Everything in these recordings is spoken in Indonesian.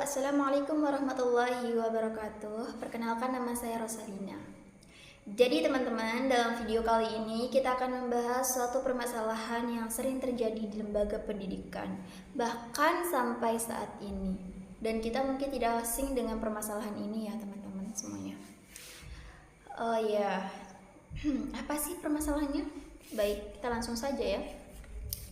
Assalamualaikum warahmatullahi wabarakatuh. Perkenalkan, nama saya Rosalina. Jadi teman-teman, dalam video kali ini kita akan membahas suatu permasalahan yang sering terjadi di lembaga pendidikan, bahkan sampai saat ini. Dan kita mungkin tidak asing dengan permasalahan ini ya teman-teman semuanya. Oh ya, apa sih permasalahannya? Baik, kita langsung saja ya.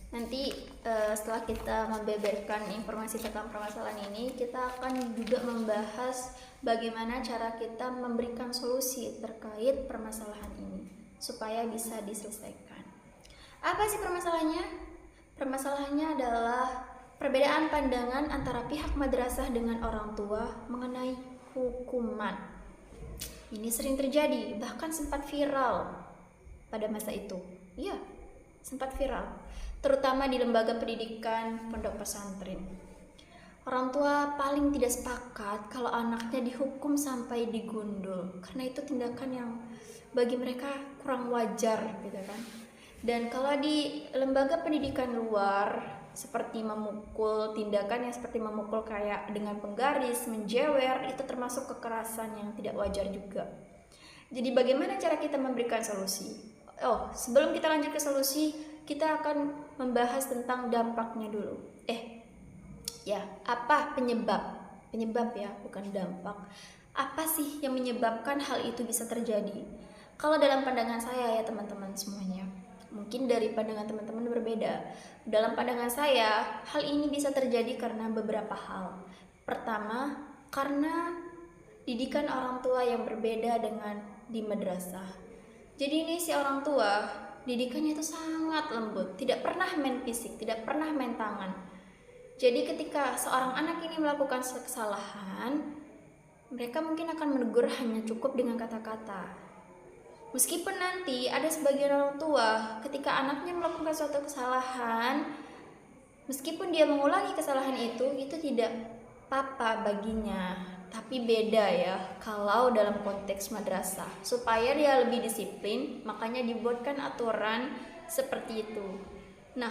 Nanti setelah kita membeberkan informasi tentang permasalahan ini, kita akan juga membahas bagaimana cara kita memberikan solusi terkait permasalahan ini supaya bisa diselesaikan. Apa sih permasalahannya? Permasalahannya adalah perbedaan pandangan antara pihak madrasah dengan orang tua mengenai hukuman. Ini sering terjadi, bahkan sempat viral pada masa itu. Iya, sempat viral, terutama di lembaga pendidikan pondok pesantren. Orang tua paling tidak sepakat kalau anaknya dihukum sampai digundul, karena itu tindakan yang bagi mereka kurang wajar gitu kan. Dan kalau di lembaga pendidikan luar, seperti memukul, tindakan yang seperti memukul kayak dengan penggaris, menjewer, itu termasuk kekerasan yang tidak wajar juga. Jadi bagaimana cara kita memberikan solusi? Sebelum kita lanjut ke solusi, kita akan membahas tentang dampaknya dulu. Apa penyebab? Penyebab ya, bukan dampak. Apa sih yang menyebabkan hal itu bisa terjadi? Kalau dalam pandangan saya ya teman-teman semuanya, mungkin dari pandangan teman-teman berbeda. Dalam pandangan saya, hal ini bisa terjadi karena beberapa hal. Pertama, karena didikan orang tua yang berbeda dengan di madrasah. Jadi ini si orang tua, didikannya itu sangat lembut, tidak pernah main fisik, tidak pernah main tangan. Jadi ketika seorang anak ini melakukan kesalahan, mereka mungkin akan menegur hanya cukup dengan kata-kata. Meskipun nanti ada sebagian orang tua, ketika anaknya melakukan suatu kesalahan, meskipun dia mengulangi kesalahan itu tidak apa-apa baginya. Tapi beda ya kalau dalam konteks madrasah, supaya dia lebih disiplin, makanya dibuatkan aturan seperti itu. Nah,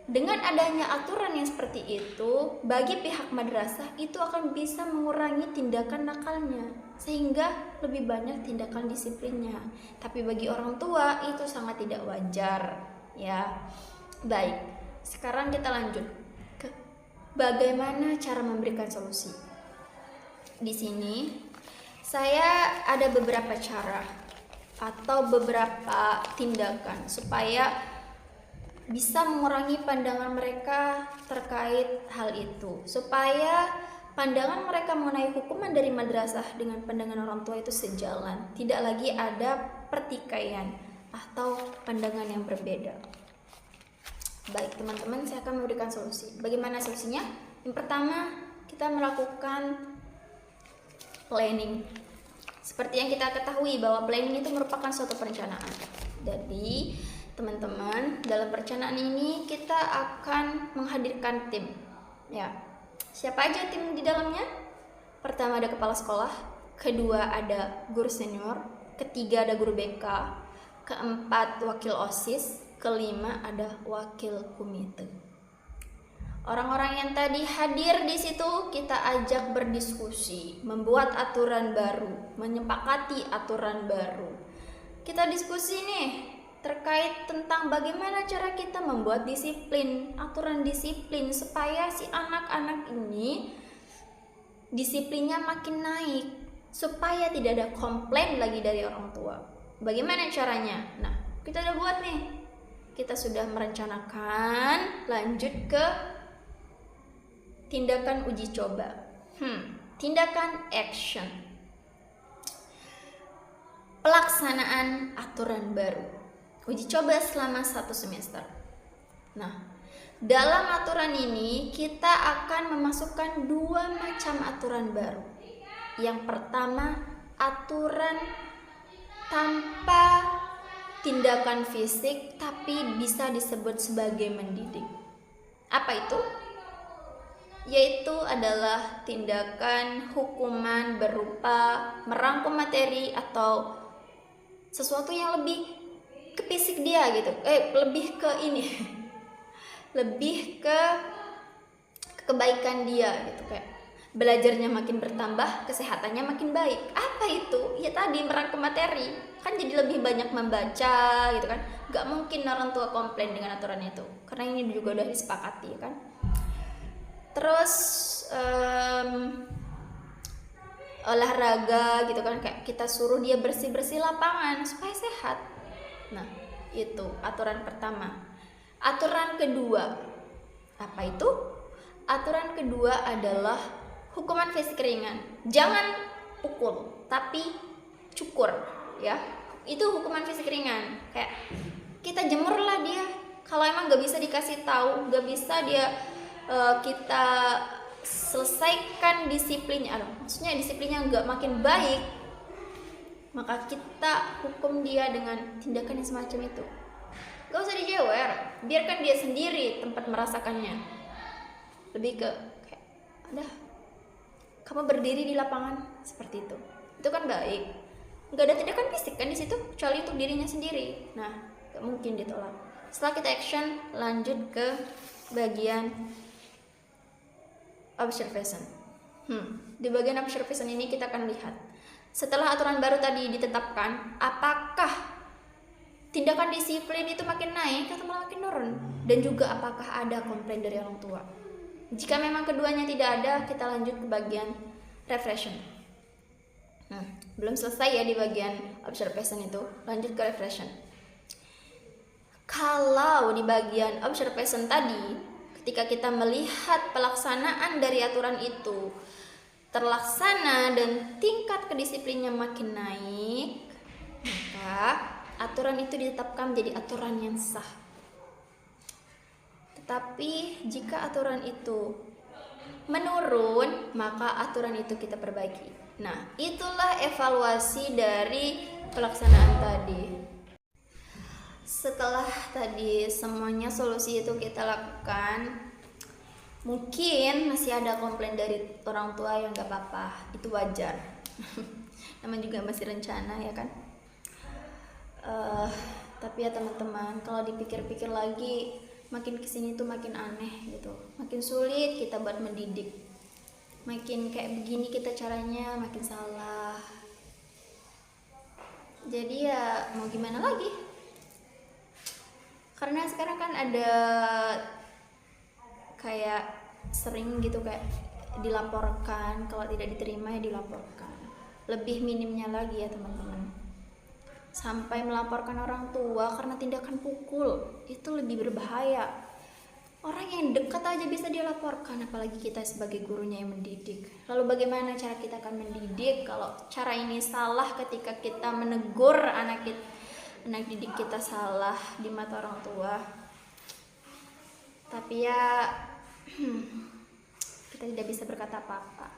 dengan adanya aturan yang seperti itu, bagi pihak madrasah itu akan bisa mengurangi tindakan nakalnya, sehingga lebih banyak tindakan disiplinnya. Tapi bagi orang tua itu sangat tidak wajar ya. Baik, sekarang kita lanjut ke bagaimana cara memberikan solusi. Di sini saya ada beberapa cara atau beberapa tindakan supaya bisa mengurangi pandangan mereka terkait hal itu, supaya pandangan mereka mengenai hukuman dari madrasah dengan pandangan orang tua itu sejalan, tidak lagi ada pertikaian atau pandangan yang berbeda. Baik teman-teman, saya akan memberikan solusi. Bagaimana solusinya? Yang pertama, kita melakukan planning. Seperti yang kita ketahui bahwa planning itu merupakan suatu perencanaan. Jadi teman-teman, dalam perencanaan ini kita akan menghadirkan tim. Ya, siapa aja tim di dalamnya? Pertama ada kepala sekolah, kedua ada guru senior, ketiga ada guru BK, keempat wakil OSIS, kelima ada wakil komite. Orang-orang yang tadi hadir di situ kita ajak berdiskusi, membuat aturan baru, menyepakati aturan baru. Kita diskusi nih terkait tentang bagaimana cara kita membuat disiplin, aturan disiplin supaya si anak-anak ini disiplinnya makin naik, supaya tidak ada komplain lagi dari orang tua. Bagaimana caranya? Nah, kita udah buat nih. Kita sudah merencanakan, lanjut ke tindakan uji coba. Tindakan action. Pelaksanaan aturan baru. Uji coba selama 1 semester. Nah, dalam aturan ini kita akan memasukkan 2 macam aturan baru. Yang pertama, aturan tanpa tindakan fisik tapi bisa disebut sebagai mendidik. Apa itu? Yaitu adalah tindakan hukuman berupa merangkum materi atau sesuatu yang lebih ke fisik dia gitu, lebih ke ini lebih ke kebaikan dia gitu, kayak belajarnya makin bertambah, kesehatannya makin baik. Apa itu? Ya tadi merangkum materi, kan jadi lebih banyak membaca gitu kan. Gak mungkin orang tua komplain dengan aturan itu, karena ini juga udah disepakati kan. Terus olahraga gitu kan, kayak kita suruh dia bersih-bersih lapangan supaya sehat. Nah, itu aturan pertama. Aturan kedua, apa itu? Aturan kedua adalah hukuman fisik ringan. Jangan pukul, tapi cukur ya. Itu hukuman fisik ringan. Kayak kita jemurlah dia. Kalau emang gak bisa dikasih tahu, gak bisa dia kita selesaikan disiplinnya, maksudnya disiplinnya nggak makin baik, maka kita hukum dia dengan tindakan yang semacam itu. Gak usah dijewer, biarkan dia sendiri tempat merasakannya. Lebih ke kayak, udah, kamu berdiri di lapangan seperti itu kan baik. Nggak ada tindakan fisik kan di situ, kecuali untuk dirinya sendiri. Nah, nggak mungkin ditolak. Setelah kita action, lanjut ke bagian observation. Di bagian observation ini kita akan lihat, setelah aturan baru tadi ditetapkan, apakah tindakan disiplin itu makin naik atau malah makin turun, dan juga apakah ada komplain dari orang tua. Jika memang keduanya tidak ada, kita lanjut ke bagian reflection. Belum selesai ya di bagian observation itu, lanjut ke reflection. Kalau di bagian observation tadi, ketika kita melihat pelaksanaan dari aturan itu terlaksana dan tingkat kedisiplinnya makin naik, maka aturan itu ditetapkan menjadi aturan yang sah. Tetapi jika aturan itu menurun, maka aturan itu kita perbaiki. Nah, itulah evaluasi dari pelaksanaan tadi. Setelah tadi semuanya solusi itu kita lakukan, mungkin masih ada komplain dari orang tua, yang gak apa-apa, itu wajar. Namanya juga masih rencana ya kan. Tapi ya teman-teman, kalau dipikir-pikir lagi, makin kesini tuh makin aneh gitu, makin sulit kita buat mendidik. Makin kayak begini kita caranya, makin salah. Jadi ya mau gimana lagi? Karena sekarang kan ada kayak sering gitu, kayak dilaporkan, kalau tidak diterima ya dilaporkan. Lebih minimnya lagi ya teman-teman, sampai melaporkan orang tua karena tindakan pukul. Itu lebih berbahaya. Orang yang dekat aja bisa dilaporkan, apalagi kita sebagai gurunya yang mendidik. Lalu bagaimana cara kita akan mendidik kalau cara ini salah ketika kita menegur anak didik kita salah di mata orang tua? Tapi ya kita tidak bisa berkata apa-apa.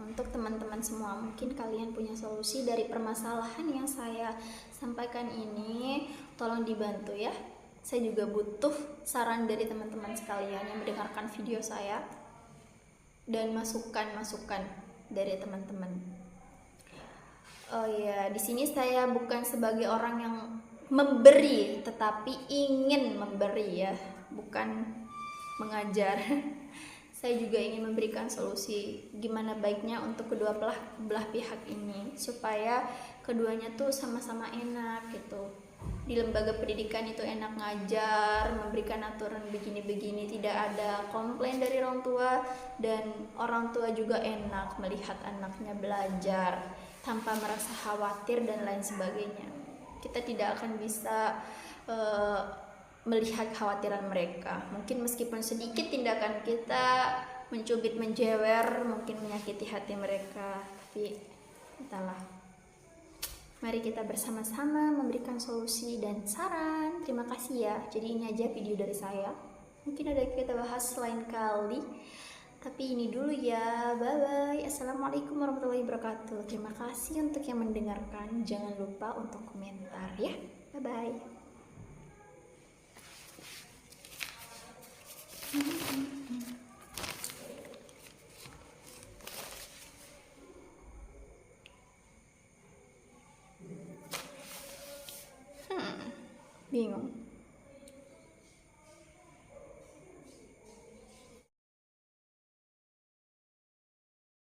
Untuk teman-teman semua, mungkin kalian punya solusi dari permasalahan yang saya sampaikan ini, tolong dibantu ya. Saya juga butuh saran dari teman-teman sekalian yang mendengarkan video saya, dan masukan-masukan dari teman-teman. Oh ya, di sini saya bukan sebagai orang yang memberi, tetapi ingin memberi ya, bukan mengajar. Saya juga ingin memberikan solusi gimana baiknya untuk kedua belah pihak ini, supaya keduanya tuh sama-sama enak gitu. Di lembaga pendidikan itu enak ngajar, memberikan aturan begini-begini, tidak ada komplain dari orang tua, dan orang tua juga enak melihat anaknya belajar tanpa merasa khawatir dan lain sebagainya. Kita tidak akan bisa melihat khawatiran mereka. Mungkin meskipun sedikit tindakan kita mencubit, menjewer, mungkin menyakiti hati mereka, tapi entahlah. Mari kita bersama-sama memberikan solusi dan saran. Terima kasih ya. Jadi ini aja video dari saya. Mungkin ada kita bahas lain kali, tapi ini dulu ya. Bye bye. Assalamualaikum warahmatullahi wabarakatuh. Terima kasih untuk yang mendengarkan. Jangan lupa untuk komentar ya. Bye bye. Bingung.